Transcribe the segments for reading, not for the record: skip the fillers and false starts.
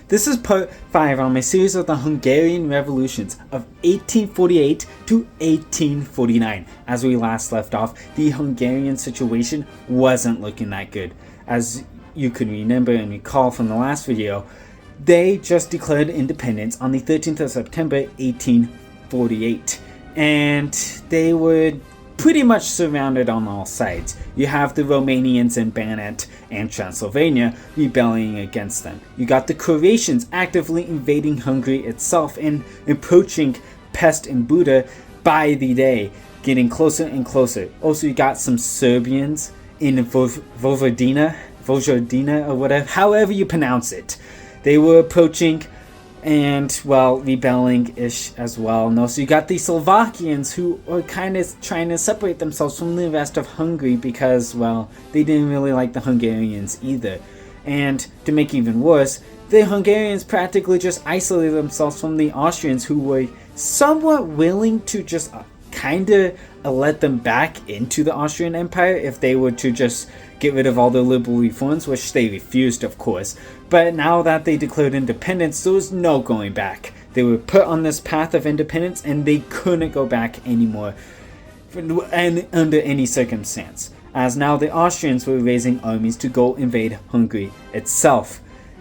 This is part 5 on my series of the Hungarian revolutions of 1848 to 1849. As we last left off, the Hungarian situation wasn't looking that good. As you could remember and recall from the last video, they just declared independence on the 13th of September 1848, and they were pretty much surrounded on all sides. You have the Romanians in Banat and Transylvania rebelling against them. You got the Croatians actively invading Hungary itself and approaching Pest and Buda by the day, getting closer and closer. Also, you got some Serbians in Vojvodina or whatever, however you pronounce it. They were approaching and, well, rebelling-ish as well. No, so you got the Slovakians who were kind of trying to separate themselves from the rest of Hungary because, well, they didn't really like the Hungarians either. And to make it even worse, the Hungarians practically just isolated themselves from the Austrians, who were somewhat willing to just kind of let them back into the Austrian Empire if they were to just get rid of all the liberal reforms, which they refused, of course. But now that they declared independence, there was no going back. They were put on this path of independence and they couldn't go back anymore, and under any circumstance, as now the Austrians were raising armies to go invade Hungary itself.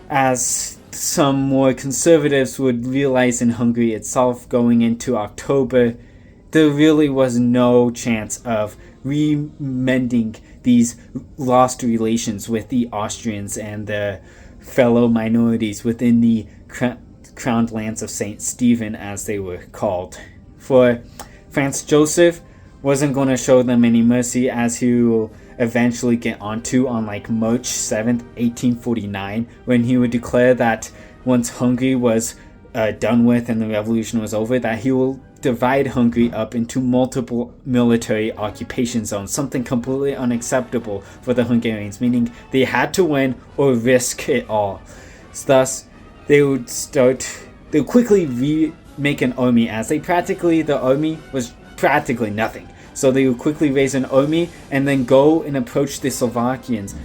As some more conservatives would realize in Hungary itself going into October, there really was no chance of remending these lost relations with the Austrians and the fellow minorities within the crowned lands of St. Stephen, as they were called. For Franz Joseph wasn't going to show them any mercy, as he will eventually get onto on like March 7th, 1849, when he would declare that once Hungary was done with and the revolution was over, that he will divide Hungary up into multiple military occupation zones, something completely unacceptable for the Hungarians, meaning they had to win or risk it all. Thus, they would quickly make an army, as the army was practically nothing. So they would quickly raise an army and then go and approach the Slovakians.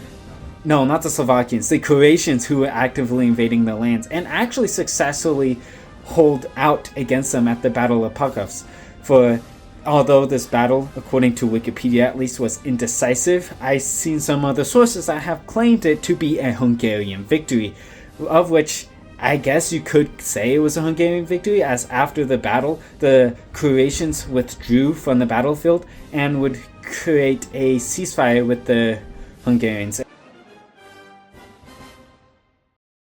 No, not the Slovakians, the Croatians, who were actively invading the lands, and actually successfully hold out against them at the Battle of Pákozd. For although this battle, according to Wikipedia at least, was indecisive, I've seen some other sources that have claimed it to be a Hungarian victory, of which I guess you could say it was a Hungarian victory, as after the battle, the Croatians withdrew from the battlefield and would create a ceasefire with the Hungarians.